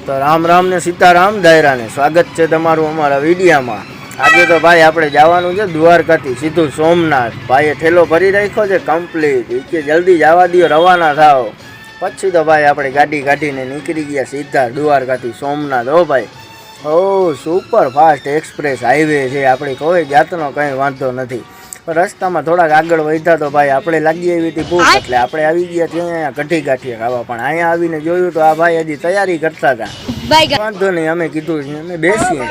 તો રામ રામ ને સીતારામ દાયરા ને સ્વાગત છે તમારું અમારા વિડીયામાં। આજે તો ભાઈ આપણે જવાનું છે દ્વારકાથી સીધું સોમનાથ। ભાઈએ ઠેલો ભરી રાખ્યો છે કમ્પ્લીટ, કે જલ્દી જવા દો, રવાના થાવ। પછી તો ભાઈ આપણે ગાડી કાઢીને નીકળી ગયા સીધા દ્વારકાથી સોમનાથ। હો ભાઈ, ઓ સુપર ફાસ્ટ એક્સપ્રેસ હાઈવે છે, આપણે કોઈ જાતનો કંઈ વાંધો નથી। રસ્તામાં થોડાક આગળ વધ્યા તો ભાઈ આપણે લાગી આવી હતી ભૂખ, એટલે આપણે આવી ગયા ત્યાં કઢી ગાંઠિયા ખાવા। પણ અહીંયા આવીને જોયું તો આ ભાઈ હજી તૈયારી કરતા હતા। વાંધો નહીં, અમે કીધું અમે બેસીએ,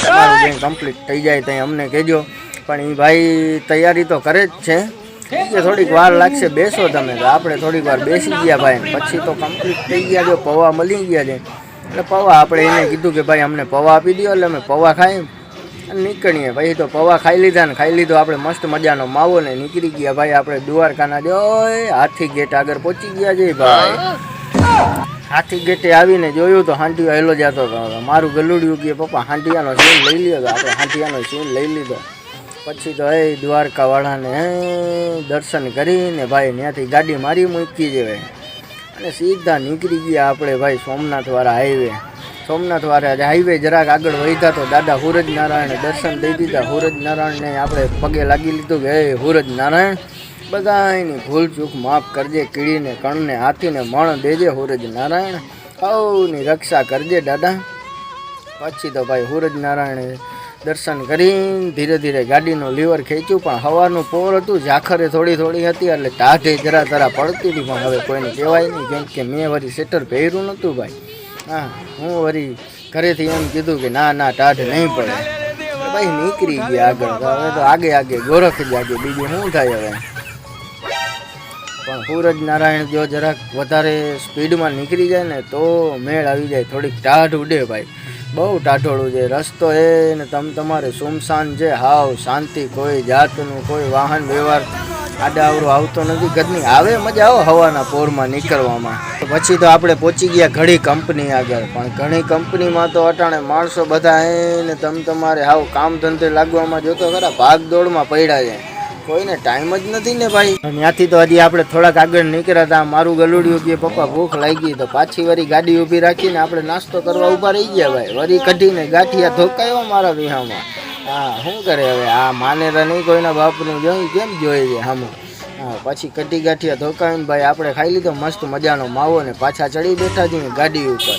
તમારું જેમ કમ્પ્લીટ થઈ જાય ત્યાં અમને કહેજો। પણ એ ભાઈ તૈયારી તો કરે જ છે, કે થોડીક વાર લાગશે, બેસો તમે। તો આપણે થોડીક વાર બેસી ગયા ભાઈ, પછી તો કમ્પ્લીટ થઈ ગયા। જો પૌવા મળી ગયા છે, એટલે પૌવા આપણે એને કીધું કે ભાઈ અમને પૌવા આપી દો, એટલે અમે પૌવા ખાઈ નીકળીએ। પછી તો પૌવા ખાઈ લીધા ને ખાઈ લીધો આપણે મસ્ત મજાનો માવો ને નીકળી ગયા ભાઈ આપણે દ્વારકાના જોઈ હાથી ગેટ આગળ પહોંચી ગયા છે ભાઈ। હાથી ગેટે આવીને જોયું તો હાંડિયો હેલો જતો હતો। મારું ગલુડિયું કે પપ્પા હાંડિયાનો સીન લઈ લીધો, તો આપણે હાંડિયાનો સીન લઈ લીધો। પછી તો એ દ્વારકાવાળાને દર્શન કરીને ભાઈ ત્યાંથી ગાડી મારી મૂકી છે અને સીધા નીકળી ગયા આપણે ભાઈ સોમનાથવાળા હાઈવે। સોમનાથવાળા હાઈવે જરાક આગળ વધ્યા તો દાદા હુરજ નારાયણ દર્શન દઈ દીધા। હુરજ નારાયણને આપણે પગે લાગી લીધું કે હે હુરજ નારાયણ બધાની ભૂલ ચૂક માફ કરજે, કીડીને કણને હાથીને મણ દેજે હુરજ નારાયણ, સૌની રક્ષા કરજે દાદા। પછી તો ભાઈ હુરજ નારાયણે દર્શન કરીને ધીરે ધીરે ગાડીનું લીવર ખેંચ્યું। પણ સવારનું પોર હતું, ઝાખરે થોડી થોડી હતી, એટલે ટાઢે જરા તરા પડતી હતી। પણ હવે કોઈને કહેવાય નહીં, કેમ કે મેં વળી સેટર પહેર્યું નહોતું ભાઈ। હા, હું વળી ઘરેથી એમ કીધું કે ના ના ટાઢ નહીં પડે, ભાઈ નીકળી ગયા આગળ। હવે તો આગે આગે ગોરખ જાગે, બીજું શું થાય હવે। પણ સૂરજ નારાયણ જો જરાક વધારે સ્પીડમાં નીકળી જાય ને તો મેળ આવી જાય, થોડીક ટાઢ ઉડે ભાઈ, બહુ ટાઢોળું છે રસ્તો એ ને તમારે સુમસાન છે, હાવ શાંતિ, કોઈ જાતનું કોઈ વાહન વ્યવહાર આડાવડો આવતો નથી। ઘરની આવે મજા આવે હવાના પોરમાં નીકળવામાં। પછી તો આપણે પહોંચી ગયા ઘણી કંપની આગળ। પણ ઘણી કંપનીમાં તો અટાણે માણસો બધા એને તમારે હાવ કામ ધંધે લાગવામાં જોતો ખરા ભાગ દોડમાં પડ્યા છે, કોઈને ટાઈમ જ નથી ને ભાઈ। ત્યાંથી તો હજી આપણે થોડાક આગળ નીકળ્યા હતા, મારું ગલુડિયું કે પપ્પા ભૂખ લાગી, તો પાછી વળી ગાડી ઊભી રાખીને આપણે નાસ્તો કરવા ઊભા રહી ગયા ભાઈ। વળી કઢીને ગાંઠિયા ધોકાયો મારા વિહામાં। હા, શું કરે હવે, આ માનેરા નહીં કોઈના બાપનું જોઈ કેમ જોઈએ છે સામું। હા, પછી કઢી ગાંઠિયા ધોકાવીને ભાઈ આપણે ખાઈ લીધો મસ્ત મજાનો માવો ને પાછા ચડી બેઠા છીએ ગાડી ઉપર।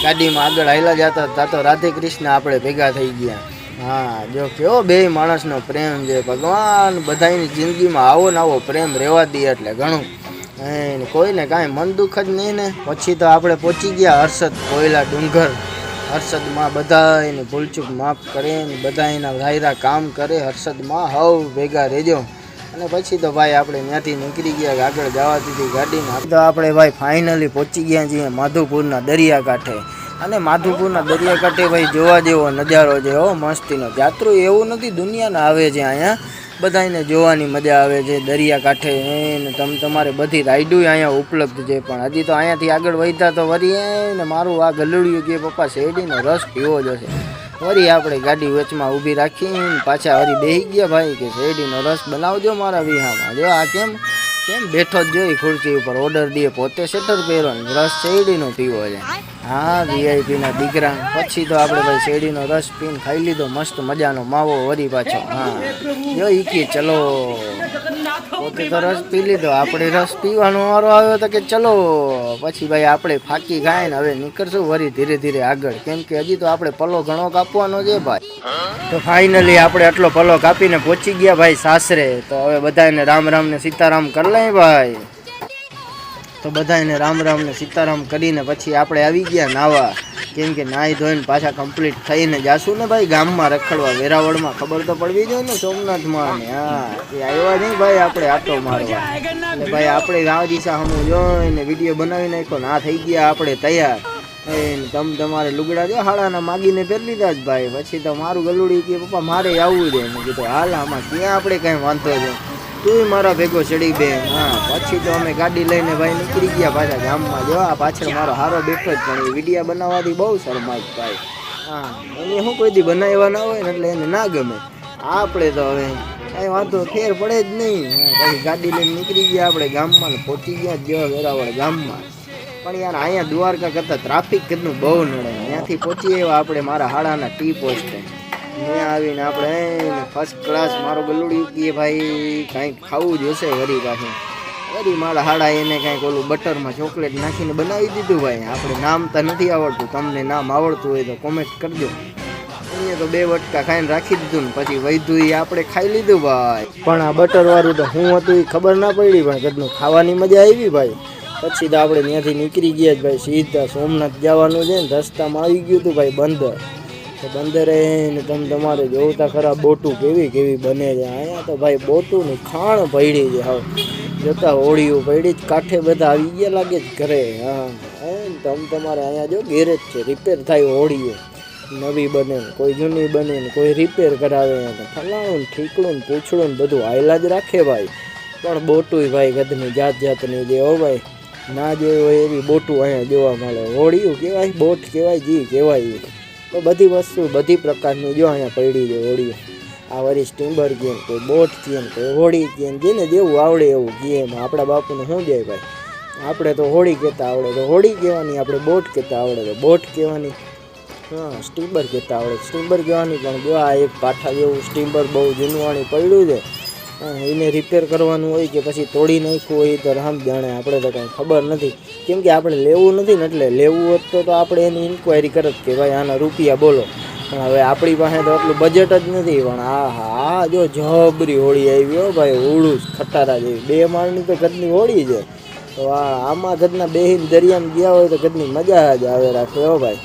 ગાડીમાં આગળ હાલ્યા જતા હતા તો રાધે કૃષ્ણ આપણે ભેગા થઈ ગયા। હા, જો કેવો બે માણસનો પ્રેમ છે, ભગવાન બધાની જિંદગીમાં આવો ને આવો પ્રેમ રહેવા દે એટલે ઘણું, એને કોઈને કાંઈ મન દુઃખ જ નહીં ને। પછી તો આપણે પહોંચી ગયા હર્ષદ કોયલા ડુંગર। હર્ષદમાં બધા એની ભૂલચૂક માફ કરે ને બધા એના ધાયરા કામ કરે। હર્ષદમાં હવ ભેગા રહેજો। અને પછી તો ભાઈ આપણે ત્યાંથી નીકળી ગયા આગળ જવા દીધી ગાડીને। તો આપણે ભાઈ ફાઇનલી પહોંચી ગયા છીએ માધુપુરના દરિયાકાંઠે। અને માધુપુરના દરિયાકાંઠે ભાઈ જોવા જેવો નજારો છે, હો મસ્તીનો। જાત્રું એવું નથી, દુનિયાના આવે છે અહીંયા, બધાને જોવાની મજા આવે છે દરિયાકાંઠે ને તમારે બધી રાઈડું અહીંયા ઉપલબ્ધ છે। પણ હજી તો અહીંયાથી આગળ વધ્યા તો વળી એને મારું આ ગલુડિયું કે પપ્પા શેરડીનો રસ પીવો જશે। વળી આપણે ગાડી વચમાં ઊભી રાખીને પાછા વળી બેસી ગયા ભાઈ કે શેરડીનો રસ બનાવજો મારા વિહામાં। જો આ કેમ બેઠો જ જોઈ ખુરશી ઉપર, ઓર્ડર દે પોતે સેટર પહેરો ને રસ શેરડીનો પીવો છે। હા, વીઆઈપીના દીકરા। પછી તો આપણે ભાઈ શેરડીનો રસ પીને ખાઈ લીધો મસ્ત મજાનો માવો વળી પાછો। હા, જો ઈકી ચલો, પોતે તો રસ પી લીધો, આપણે રસ પીવાનો વારો આવ્યો તો કે ચલો। પછી ભાઈ આપણે ફાંકી ખાય ને હવે નીકળશું વળી ધીરે ધીરે આગળ, કેમ કે હજી તો આપણે પલો ઘણો કાપવાનો છે ભાઈ। તો ફાઇનલી આપણે આટલો પલો કાપીને પહોંચી ગયા ભાઈ સાસરે। તો હવે બધાને રામ રામ ને સીતારામ કરી લઈએ ભાઈ। તો બધાને રામ રામ ને સીતારામ કરીને પછી આપણે આવી ગયા નાવા, કેમ કે નાહી ધોઈને પાછા કમ્પ્લીટ થઈને જાશું ને ભાઈ ગામમાં રખડવા, વેરાવળમાં ખબર તો પડવી જોઈએ ને સોમનાથમાં ને। હા, એ આવ્યા નહીં ભાઈ આપણે આટો મારવા, એટલે ભાઈ આપણે રાહ દિશા હમું જોઈને વિડીયો બનાવી નાખ્યો ને આ થઈ ગયા આપણે તૈયાર। તમારે લુગડા જો હાડાના માગીને પહેરી લીધા જ ભાઈ। પછી તો મારું ગલુડી કે પપ્પા મારે આવવું છે, મેં કીધું હાલ આમાં ક્યાં આપણે કાંઈ વાંધો છે, તું મારા ભેગો ચડી બે। હા, પછી તો અમે ગાડી લઈને ભાઈ નીકળી ગયા પાછા ગામમાં। જો આ પાછળ મારો હારો બેઠો જ, પણ એ વિડીયા બનાવવાથી બહુ શરમાય ભાઈ। હા, એને શું કોઈ દી બનાવ્યા ના હોય ને એટલે એને ના ગમે, આપણે તો હવે કાંઈ વાંધો ફેર પડે જ નહીં। પછી ગાડી લઈને નીકળી ગયા આપણે ગામમાં ને પહોંચી ગયા જો વેરાવળ ગામમાં। પણ યાર અહીંયા દ્વારકા કરતાં ટ્રાફિક કેટલું બહુ નડે. ત્યાંથી પહોંચી આવ્યા આપણે મારા હાડાના ટી પોસ્ટે. ત્યાં આવીને આપણે ફર્સ્ટ ક્લાસ મારો ગલુડિયું કીએ ભાઈ કાંઈક ખાવું જ હશે વરી પાછું. વરી મારા હાડા એને કાંઈક ઓલું બટરમાં ચોકલેટ નાખીને બનાવી દીધું ભાઈ. આપણે નામ તો નથી આવડતું, તમને નામ આવડતું હોય તો કોમેન્ટ કરજો. અહીંયા તો 2 વટકા ખાઈને રાખી દીધું ને પછી વૈધું એ આપણે ખાઈ લીધું ભાઈ. પણ આ બટરવાળું તો શું હતું એ ખબર ના પડી ભાઈ. ઘરનું ખાવાની મજા આવી ભાઈ. પછી તો આપણે ત્યાંથી નીકળી ગયા જ ભાઈ. સીધા સોમનાથ જવાનું છે ને, રસ્તામાં આવી ગયું હતું ભાઈ બંદર. તો બંદરે ને તમે તમારે જોતા ખરા બોટું કેવી બને છે. અહીંયા તો ભાઈ બોટુંની ખાણ પડી છે. હવે જોતા હોળીઓ પડી જ કાંઠે બધા આવી ગયા લાગે જ ઘરે. હા તમે તમારે અહીંયા જો ગેરેજ છે, રિપેર થાય હોળીઓ. નવી બને ને કોઈ જૂની બને ને કોઈ રિપેર કરાવે ને ફલાણું ઠીકડું ને પૂછડું ને બધું આયલા જ રાખે ભાઈ. પણ બોટું ભાઈ ગધની જાતની જે હો ભાઈ, ના જોઈ હોય એવી બોટું અહીંયા જોવા મળે. હોળીયું કહેવાય, બોટ કહેવાય, જી કહેવાય. તો બધી વસ્તુ બધી પ્રકારની જો અહીંયા પડી છે હોળીઓ. આ વળી સ્ટીમ્બર કહે ને કોઈ બોટ કહે ને કોઈ હોળી કહે ને જેને જેવું આવડે એવું કહે. એમાં આપણા બાપુને શું જાય ભાઈ. આપણે તો હોળી કહેતા આવડે તો હોળી કહેવાની, આપણે બોટ કહેતા આવડે તો બોટ કહેવાની. હા સ્ટીમ્બર કહેતા આવડે સ્ટીમ્બર કહેવાની. પણ જો આ એક પાઠા જેવું સ્ટીમ્બર બહુ જૂનવાણી પડ્યું છે. એને રિપેર કરવાનું હોય કે પછી તોડી નાખ્યું હોય તો રામ જાણે. આપણે તો કાંઈ ખબર નથી, કેમ કે આપણે લેવું નથી ને. એટલે લેવું હોત તો આપણે એની ઇન્ક્વાયરી કરત કે ભાઈ આના રૂપિયા બોલો. પણ હવે આપણી પાસે તો એટલું બજેટ જ નથી. પણ હા જો જબરી હોળી આવી હો ભાઈ. ઉડું ખટારા જેવી 2 માળની તો ઘરની હોળી છે. તો આમાં ઘરના બેહીને દરિયામાં ગયા હોય તો ઘરની મજા જ આવે રાખે હો ભાઈ.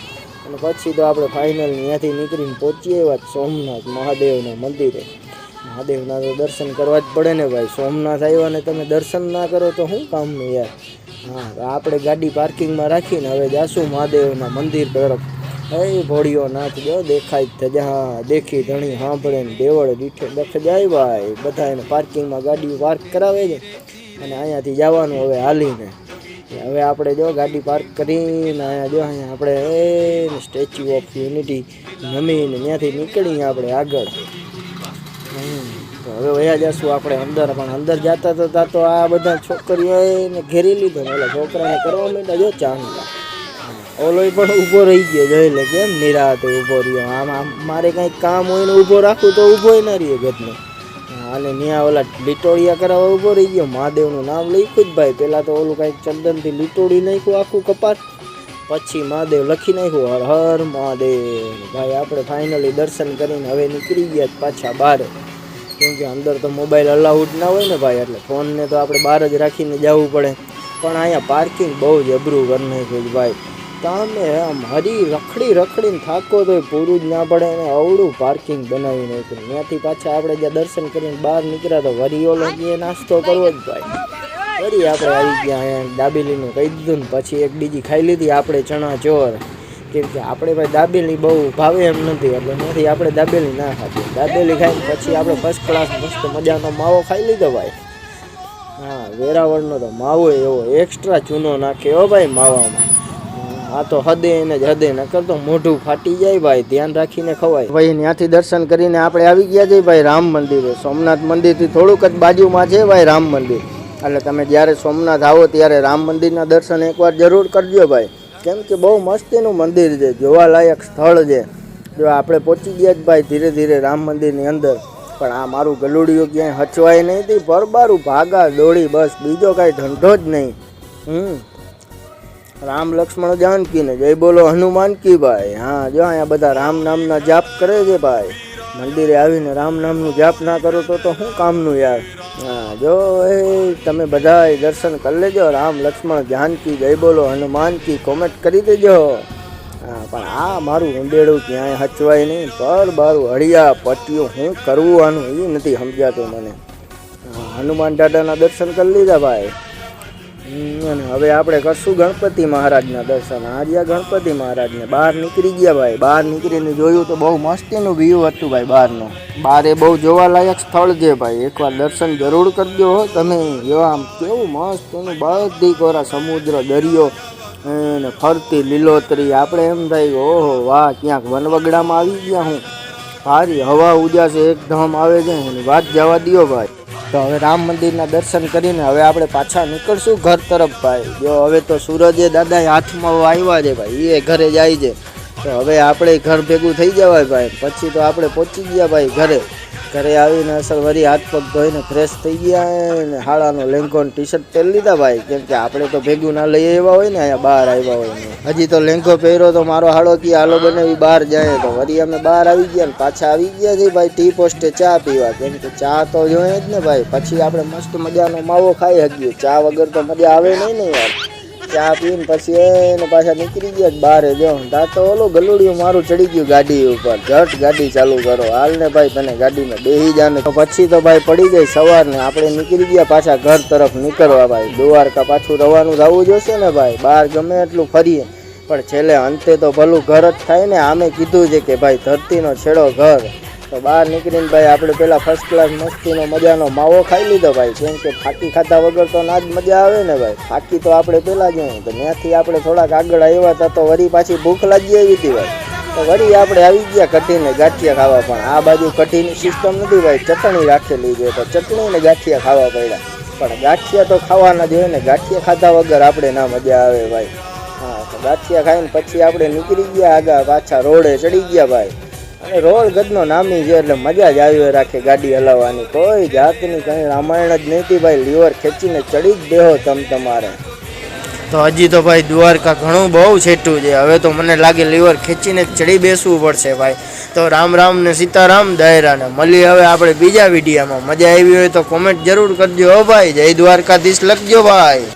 અને પછી તો આપણે ફાઇનલ ત્યાંથી નીકળીને પહોંચીએ એવા સોમનાથ મહાદેવના મંદિરે. મહાદેવના તો દર્શન કરવા જ પડે ને ભાઈ. સોમનાથ આવ્યા ને તમે દર્શન ના કરો તો શું કામનું યાર. હા આપણે ગાડી પાર્કિંગમાં રાખીને હવે જાશું મહાદેવના મંદિર તરફ. એ ભોળિયો નાથ જો દેખાય ધજા દેખી ધણી સાંભળે ને દેવળ દીઠે દખ જાય ભાઈ. બધા એને પાર્કિંગમાં ગાડીઓ પાર્ક કરાવે છે અને અહીંયાથી જવાનું હવે હાલીને. હવે આપણે જો ગાડી પાર્ક કરીને અહીંયા જો અહીંયા આપણે સ્ટેચ્યુ ઓફ યુનિટી નમીને ત્યાંથી નીકળીએ આપણે આગળ. તો હવે વયા જશું આપણે અંદર. પણ અંદર જતા હતા તો આ બધા છોકરીઓને ઘેરી લીધો ને ઓલા છોકરાને કરવા માંડ્યા જો ચાંદલા. ઓલો પણ ઊભો રહી ગયો જોઈ લે કેમ નિરાતે ઊભો રહ્યો. આમ મારે કંઈક કામ હોય ને ઊભો રાખું તો ઊભો ના રહીએ ઘરને. અને ત્યાં ઓલા લીટોળિયા કરાવવા ઊભો રહી ગયો. મહાદેવનું નામ લખ્યું જ ભાઈ. પહેલાં તો ઓલું કાંઈક ચંદનથી લીટોળી નાખ્યું આખું કપાટ, પછી મહાદેવ લખી નાખ્યું હર હર મહાદેવ. ભાઈ આપણે ફાઇનલી દર્શન કરીને હવે નીકળી ગયા પાછા બહાર. કેમ કે અંદર તો મોબાઈલ અલાઉડ ના હોય ને ભાઈ. એટલે ફોનને તો આપણે બહાર જ રાખીને જવું પડે. પણ અહીંયા પાર્કિંગ બહુ જ અબરું કરી નાખ્યું ભાઈ. તમે આમ રખડીને થાકો તો પૂરું જ ના પડે. અને અવળું પાર્કિંગ બનાવી નાખ્યું. ત્યાંથી પાછા આપણે જ્યાં દર્શન કરીને બહાર નીકળ્યા તો વરી ઓલો ગયે નાસ્તો કરવો જ ભાઈ. વરી આપણે આવી ગયા અહીંયા દાબેલીનું કહી દીધું ને પછી એક બીજી ખાઈ લીધી આપણે ચણા ચોર. કેમ કે આપણે ભાઈ દાબેલી બહુ ભાવે એમ નથી એટલે નથી આપણે દાબેલી ના ખાતી. દાબેલી ખાઈને પછી આપણે ફર્સ્ટ ક્લાસ મસ્ત મજાનો માવો ખાઈ લીધો ભાઈ. હા વેરાવળનો તો માવો એવો એક્સ્ટ્રા ચૂનો નાખ્યો ભાઈ માવામાં. આ તો હદે એને જ હદે ન કરતો મોઢું ફાટી જાય ભાઈ. ધ્યાન રાખીને ખવાય ભાઈ. ત્યાંથી દર્શન કરીને આપણે આવી ગયા છે ભાઈ રામ મંદિરે. સોમનાથ મંદિરથી થોડુંક જ બાજુમાં છે ભાઈ રામ મંદિર. એટલે તમે જ્યારે સોમનાથ આવો ત્યારે રામ મંદિરના દર્શન એકવાર જરૂર કરજો ભાઈ. કેમ કે બહુ મસ્તીનું મંદિર છે, જોવાલાયક સ્થળ છે. જો આપણે પહોંચી ગયા જ ભાઈ ધીરે ધીરે રામ મંદિરની અંદર. પણ આ મારું ગલુડિયું ક્યાંય હચવાય નહીં હતી. પરબારું ભાગા દોડી બસ, બીજો કાંઈ ધંધો જ નહીં. રામ લક્ષ્મણ જાનકી ને જય બોલો હનુમાન કી ભાઈ. હા જો અહીંયા બધા રામ નામના જાપ કરે છે ભાઈ. મંદિરે આવીને રામ નામનું જાપ ના કરો તો શું કામનું યાર. હા જો એ તમે બધા દર્શન કરી લેજો. રામ લક્ષ્મણ જાનકી જય બોલો હનુમાન કી કોમેન્ટ કરી દેજો. હા પણ આ મારું ઊંડેડું ક્યાંય હચવાય નહીં. પર બારું હળિયા પટ્યું શું કરવું આનું એ નથી સમજાતું મને. હનુમાન દાદાના દર્શન કરી લીધા ભાઈ. અને હવે આપણે કરશું ગણપતિ મહારાજના દર્શન. આજે ગણપતિ મહારાજને બહાર નીકળી ગયા ભાઈ. બહાર નીકળીને જોયું તો બહુ મસ્તીનું વ્યૂ હતું ભાઈ બહારનું. બહાર એ બહુ જોવાલાયક સ્થળ છે ભાઈ. એકવાર દર્શન જરૂર કરજો હો તમે. જો આમ કેવું મસ્ત એનું બધી કોરા સમુદ્ર દરિયો અને ફરતી લીલોતરી. આપણે એમ થાય ઓહો વાહ ક્યાંક વનવગડામાં આવી ગયા. હું ભારી હવા ઉજાસે એકદમ આવે છે એની વાત જવા દો ભાઈ. તો હવે રામ મંદિરના દર્શન કરીને હવે આપણે પાછા નીકળશું ઘર તરફ ભાઈ. જો હવે તો સૂરજે દાદા હાથમાં આવ્યા છે ભાઈ, એ ઘરે જાય છે. તો હવે આપણે ઘર ભેગું થઈ જવાય ભાઈ. પછી તો આપણે પહોંચી ગયા ભાઈ ઘરે. ઘરે આવીને અસર વળી હાથ પગ ધોઈને ફ્રેશ થઈ ગયા ને હાડાનો લેંઘો ને ટી શર્ટ પહેરી લીધા ભાઈ. કેમ કે આપણે તો ભેગું ના લઈ આવ્યા હોય ને, અહીંયા બહાર આવ્યા હોય ને. હજી તો લેંઘો પહેર્યો તો મારો હાડો કે હાલો બનાવી બહાર જાય. તો વળી અમે બહાર આવી ગયા ને પાછા આવી ગયા છે ભાઈ ટી પોસ્ટે ચા પીવા. કેમ કે ચા તો જોઈએ જ ને ભાઈ. પછી આપણે મસ્ત મજાનો માવો ખાઈ શકીએ. ચા વગર તો મજા આવે નહીં ને યાર. ચા પીને પછી એને પાછા નીકળી ગયા બારે. જો તા તો ઓલો ગલુડિયું મારું ચડી ગયું ગાડી ઉપર. ઝટ ગાડી ચાલુ કરો, હાલ ને ભાઈ તને ગાડીમાં બેસી જાને. તો પછી તો ભાઈ પડી ગઈ સવાર ને આપણે નીકળી ગયા પાછા ઘર તરફ નીકળવા ભાઈ. દ્વારકા પાછું રવાનું થવું જોશે ને ભાઈ. બહાર ગમે એટલું ફરીએ પણ છેલ્લે અંતે તો ભલું ઘર જ થાય ને. આમે કીધું છે કે ભાઈ ધરતીનો છેડો ઘર. તો બહાર નીકળીને ભાઈ આપણે પેલા ફર્સ્ટ ક્લાસ મસ્તીનો મજાનો માવો ખાઈ લીધો ભાઈ. કેમ કે ફાકી ખાધા વગર તો ના જ મજા આવે ને ભાઈ. ફાકી તો આપણે પેલા જ હોય. તો ત્યાંથી આપણે થોડાક આગળ આવ્યા હતા તો વળી પાછી ભૂખ લાગી આવી હતી ભાઈ. તો વળી આપણે આવી ગયા કઢીને ગાંઠિયા ખાવા. પણ આ બાજુ કઢીની સિસ્ટમ નથી ભાઈ, ચટણી રાખેલી છે. તો ચટણી ને ગાંઠિયા ખાવા પડ્યા. પણ ગાંઠિયા તો ખાવાના જ હોય ને. ગાંઠિયા ખાધા વગર આપણે ના મજા આવે ભાઈ. હા, તો ગાંઠિયા ખાઈને પછી આપણે નીકળી ગયા આગળ પાછા રોડે ચડી ગયા ભાઈ. અને રોડ ગદનો નામી છે એટલે મજા જ આવી રાખે ગાડી હલાવવાની. કોઈ જાતની કંઈ રામાયણ જ નહોતી ભાઈ. લીવર ખેંચીને ચડી જ દેહો તમારે. તો હજી તો ભાઈ દ્વારકા ઘણું બહુ છેટું છે. હવે તો મને લાગે લીવર ખેંચીને ચડી બેસવું પડશે ભાઈ. તો રામ રામ ને સીતારામ દાયરા ને મળીએ હવે આપણે બીજા વિડીયોમાં. મજા આવી હોય તો કોમેન્ટ જરૂર કરજો હો ભાઈ. જય દ્વારકાધીશ લખજો ભાઈ.